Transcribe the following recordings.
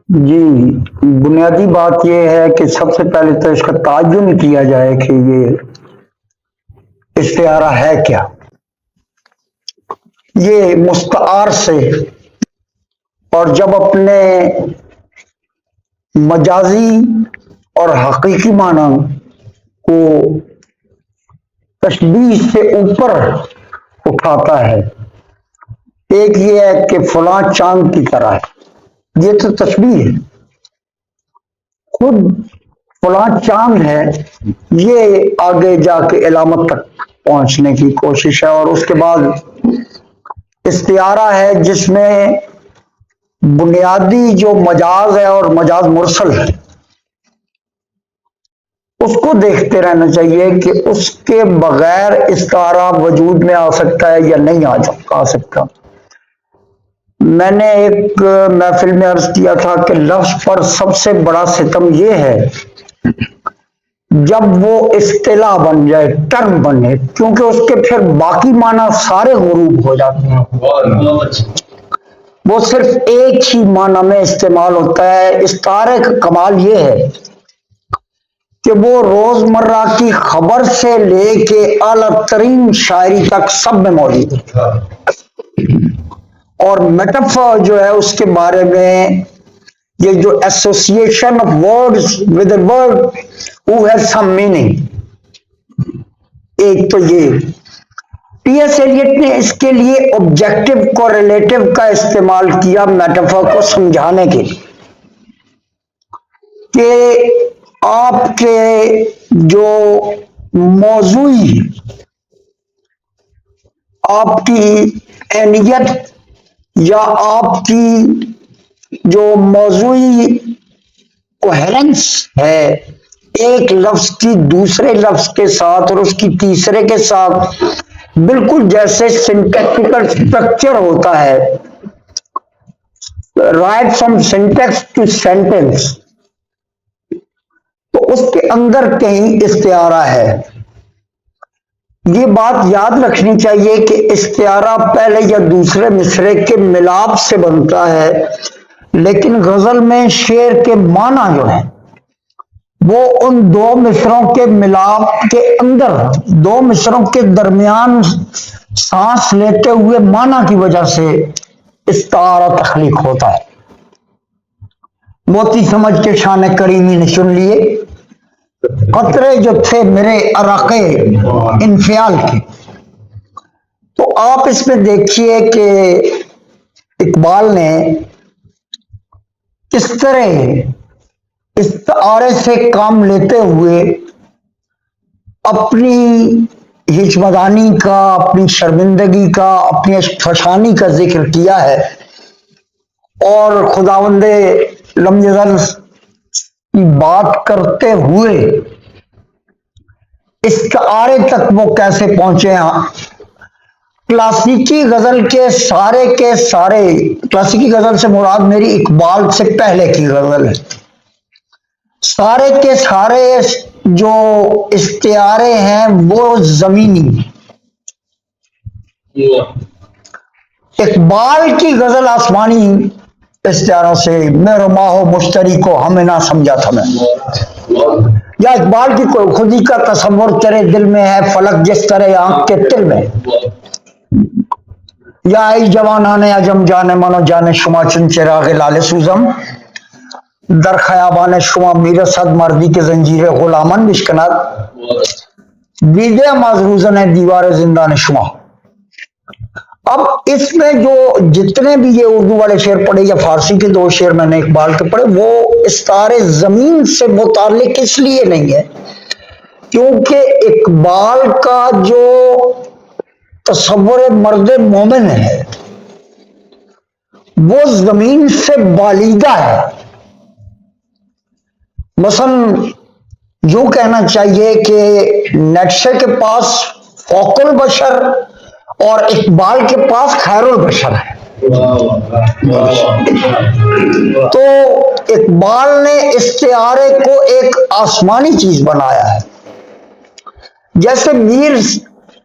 جی، بنیادی بات یہ ہے کہ سب سے پہلے تو اس کا تعین کیا جائے کہ یہ استعارہ ہے کیا. یہ مستعار سے اور جب اپنے مجازی اور حقیقی معنی کو تشبیہ سے اوپر اٹھاتا ہے. ایک یہ ہے کہ فلاں چاند کی طرح ہے، یہ تو تشبیہ ہے. خود فلاں چاند ہے، یہ آگے جا کے علامت تک پہنچنے کی کوشش ہے. اور اس کے بعد استعارہ ہے جس میں بنیادی جو مجاز ہے اور مجاز مرسل ہے اس کو دیکھتے رہنا چاہیے کہ اس کے بغیر استعارہ وجود میں آ سکتا ہے یا نہیں آ سکتا. میں نے ایک محفل میں عرض کیا تھا کہ لفظ پر سب سے بڑا ستم یہ ہے جب وہ اصطلاح بن جائے، ٹرم بنے، کیونکہ اس کے پھر باقی معنی سارے غروب ہو جاتے ہیں. وہ صرف ایک ہی معنی میں استعمال ہوتا ہے. استعارے کا کمال یہ ہے کہ وہ روزمرہ کی خبر سے لے کے اعلیٰ ترین شاعری تک سب میں موجود ہے. اور میٹافور جو ہے اس کے بارے میں یہ جو association of words with a word who has some meaning, ایک تو یہ ٹی ایس ایلیٹ نے اس کے لیے آبجیکٹو کوریلیٹو کا استعمال کیا میٹافور کو سمجھانے کے لیے کہ آپ کے جو موضوعی آپ کی اہمیت یا آپ کی جو موضوعی کوہرنس ہے ایک لفظ کی دوسرے لفظ کے ساتھ اور اس کی تیسرے کے ساتھ بالکل جیسے سنٹیکٹیکل سٹرکچر ہوتا ہے، right from syntax to sentence, تو اس کے اندر کہیں استعارہ ہے. یہ بات یاد رکھنی چاہیے کہ استعارہ پہلے یا دوسرے مصرے کے ملاپ سے بنتا ہے، لیکن غزل میں شعر کے معنی جو ہیں وہ ان دو مصروں کے ملاپ کے اندر، دو مصروں کے درمیان سانس لیتے ہوئے معنی کی وجہ سے استعارہ تخلیق ہوتا ہے. موتی سمجھ کے شان کریمی نے چن لیے قطرے جو تھے میرے عرقے انفعال کے. تو آپ اس میں دیکھیے کہ اقبال نے کس طرح استعارے سے کام لیتے ہوئے اپنی ہچمدانی کا، اپنی شرمندگی کا، اپنی اشفشانی کا ذکر کیا ہے. اور خداوند لم یزل کی بات کرتے ہوئے استعارے تک وہ کیسے پہنچے ہیں. کلاسیکی غزل کے سارے کلاسیکی غزل سے مراد میری اقبال سے پہلے کی غزل ہے، سارے کے سارے جو استعارے ہیں وہ زمینی. اقبال کی غزل آسمانی استعاروں سے میرے ماہو مشتری کو ہمیں نہ سمجھا تھا میں، یا اقبال کی کوئی خودی کا تصور تیرے دل میں ہے فلک جس طرح آنکھ کے تل میں، یا ای جوانان عجم جانے منو جانے شما چن چراغ لال سوزم در خیابان شما میر صد مردی کے زنجیر غلامن بشکنات دیدے مازروزن دیوار زندان شما. اب اس میں جو جتنے بھی یہ اردو والے شعر پڑھے یا فارسی کے دو شعر میں نے اقبال کے پڑھے وہ استعارے زمین سے متعلق اس لیے نہیں ہے کیونکہ اقبال کا جو تصور مرد مومن ہے وہ زمین سے بالیدہ ہے. مثلا یوں کہنا چاہیے کہ نیٹشے کے پاس فوق البشر اور اقبال کے پاس خیر البشر ہے. تو اقبال نے استعارے کو ایک آسمانی چیز بنایا ہے، جیسے میر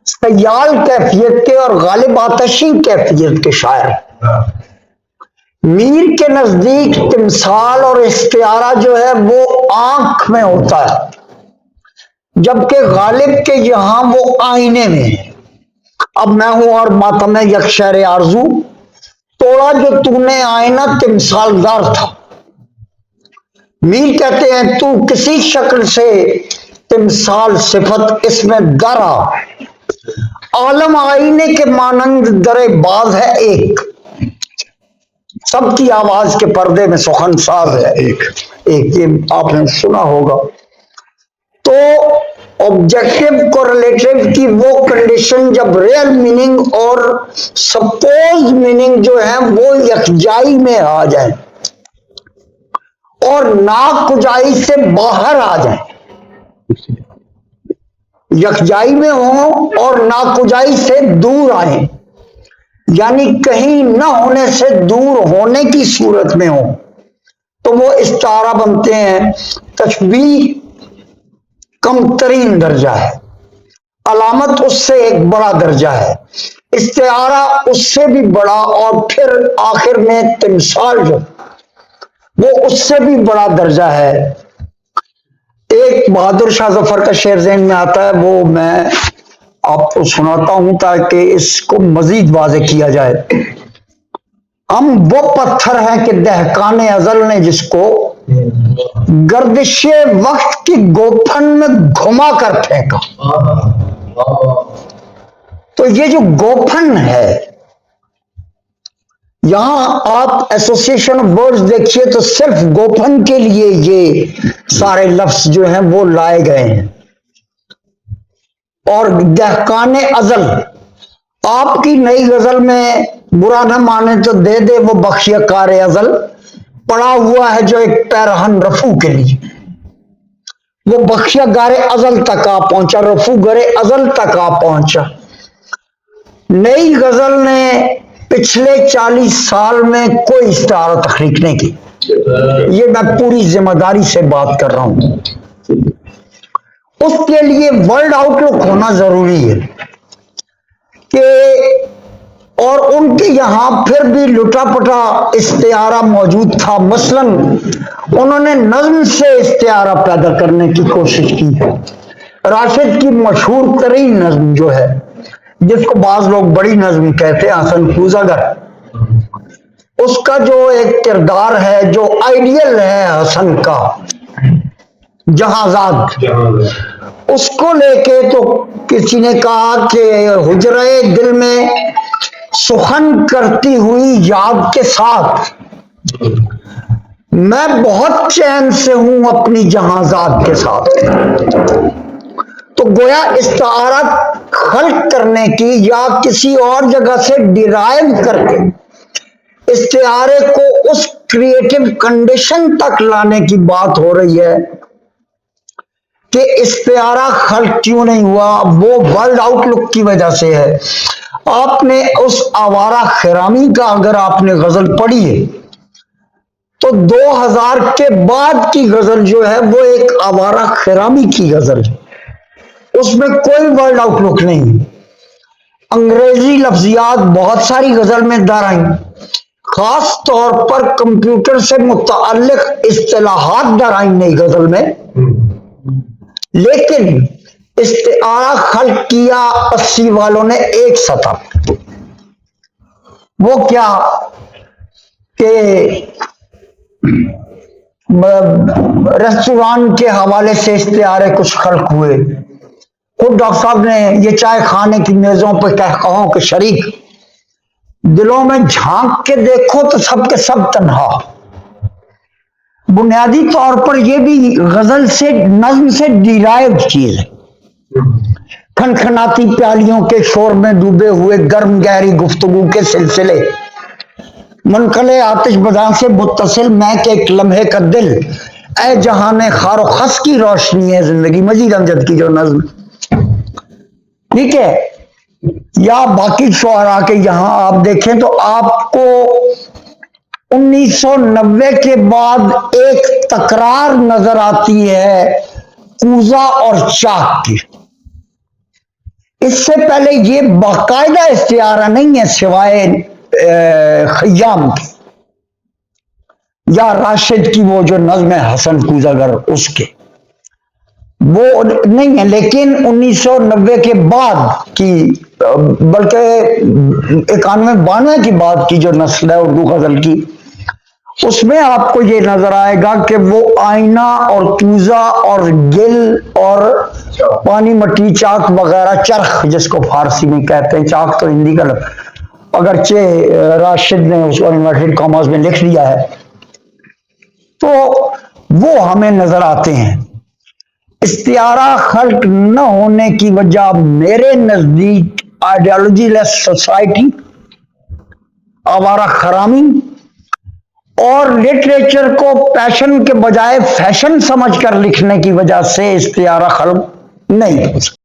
سیال کیفیت کے اور غالب آتشی کیفیت کے شاعر. میر کے نزدیک تمثال اور استعارہ جو ہے وہ آنکھ میں ہوتا ہے، جبکہ غالب کے یہاں وہ آئینے میں ہے۔ اب میں ہوں اور ماتم یک شہر آرزو، توڑا جو تو نے آئینہ تمثال دار تھا۔ میر کہتے ہیں تو کسی شکل سے تمثال صفت اس میں درا، عالم آئینے کے مانند در باز ہے ایک، سب کی آواز کے پردے میں سخن ساز ہے ایک۔ یہ آپ نے سنا ہوگا۔ تو آبجیکٹو کوریلیٹو کی وہ کنڈیشن جب ریئل میننگ اور سپوز میننگ جو ہے وہ یکجائی میں آ جائیں اور ناکجائی سے باہر آ جائیں، یکجائی میں ہوں اور ناکجائی سے دور آئیں، یعنی کہیں نہ ہونے سے دور ہونے کی صورت میں ہوں، تو وہ استعارہ بنتے ہیں۔ تشبیہ کم ترین درجہ ہے، علامت اس سے ایک بڑا درجہ ہے، استعارہ اس سے بھی بڑا، اور پھر آخر میں تمثال جو وہ اس سے بھی بڑا درجہ ہے۔ ایک بہادر شاہ ظفر کا شعر ذہن میں آتا ہے، وہ میں آپ کو سناتا ہوں تاکہ اس کو مزید واضح کیا جائے۔ ہم وہ پتھر ہیں کہ دہقان ازل نے جس کو گردش وقت کی گوپھن میں گھما کر پھینکا۔ تو یہ جو گوپھن ہے، یہاں آپ ایسوسیشن آف ورڈز دیکھیے تو صرف گوپھن کے لیے یہ سارے لفظ جو ہیں وہ لائے گئے ہیں۔ اور دہقان ازل، آپ کی نئی غزل میں برا نہ مانے تو دے دے وہ بخشیہ کار ازل، پڑا ہوا ہے جو ایک پیرہن رفو کے لیے، وہ بخشیہ گار ازل تک آ پہنچا، رفو گرے ازل تک آ پہنچا۔ نئی غزل نے پچھلے 40 سال میں کوئی استعارہ تخلیق نہیں کی، یہ میں پوری ذمہ داری سے بات کر رہا ہوں۔ اس کے لیے ورلڈ آؤٹ لک ہونا ضروری ہے کہ، اور ان کے یہاں پھر بھی لٹا پٹا استعارہ موجود تھا۔ مثلا انہوں نے نظم سے استعارہ پیدا کرنے کی کوشش کی۔ راشد کی مشہور ترین نظم جو ہے، جس کو بعض لوگ بڑی نظم کہتے ہیں، حسن کوزاگر، اس کا جو ایک کردار ہے جو آئیڈیل ہے حسن کا، جہازاد، اس کو لے کے تو کسی نے کہا کہ حجرے دل میں سخن کرتی ہوئی یاد کے ساتھ میں بہت چین سے ہوں اپنی جہازاد کے ساتھ۔ تو گویا استعارہ خلق کرنے کی یا کسی اور جگہ سے ڈیرائیو کر کے استعارے کو اس کریٹو کنڈیشن تک لانے کی بات ہو رہی ہے کہ استعارہ خلق کیوں نہیں ہوا، وہ ورلڈ آؤٹ لک کی وجہ سے ہے۔ آپ نے اس آوارہ خرامی کا اگر آپ نے غزل پڑھی ہے تو 2000 کے بعد کی غزل جو ہے وہ ایک آوارہ خرامی کی غزل ہے، اس میں کوئی ورلڈ آؤٹ لک نہیں۔ انگریزی لفظیات بہت ساری غزل میں در آئیں، خاص طور پر کمپیوٹر سے متعلق اصطلاحات در آئیں نئی غزل میں، لیکن استعارہ خلق کیا 80 والوں نے ایک سطح، وہ کیا کہ ریسٹوران کے حوالے سے استعارے کچھ خلق ہوئے۔ خود ڈاکٹر صاحب نے یہ چائے کھانے کی میزوں پہ کہوں کہ شریک، دلوں میں جھانک کے دیکھو تو سب کے سب تنہا۔ بنیادی طور پر یہ بھی غزل سے، نظم سے ڈیرائیو چیز ہے۔ کھنکھناتی پیالیوں کے شور میں ڈوبے ہوئے گرم گہری گفتگو کے سلسلے، منقلے آتش بداں سے متصل میں کے ایک لمحے کا دل، اے جہاں خار و خس کی روشنی ہے زندگی، مجید امجد کی جو نظم، ٹھیک ہے، یا باقی شعراء کے یہاں آپ دیکھیں تو آپ کو 1990 کے بعد ایک تکرار نظر آتی ہے کوزہ اور چاک کی۔ اس سے پہلے یہ باقاعدہ استعارہ نہیں ہے سوائے خیام کی۔ یا راشد کی وہ جو نظم حسن کوزاگر اس کے، وہ نہیں ہے، لیکن 1990 کے بعد کی، بلکہ 91-92 کی بعد کی جو نسل ہے اردو غزل کی، اس میں آپ کو یہ نظر آئے گا کہ وہ آئینہ اور توزہ اور گل اور پانی مٹی چاک وغیرہ، چرخ جس کو فارسی میں کہتے ہیں، چاک تو ہندی کا لفظ، اگرچہ راشد نے اس کو انورٹڈ کاماز میں لکھ دیا ہے، تو وہ ہمیں نظر آتے ہیں۔ استعارہ خلق نہ ہونے کی وجہ میرے نزدیک آئیڈیالوجی لیس سوسائٹی، آوارہ خرامی اور لٹریچر کو پیشن کے بجائے فیشن سمجھ کر لکھنے کی وجہ سے استعارہ خلق نہیں ہو سکتا۔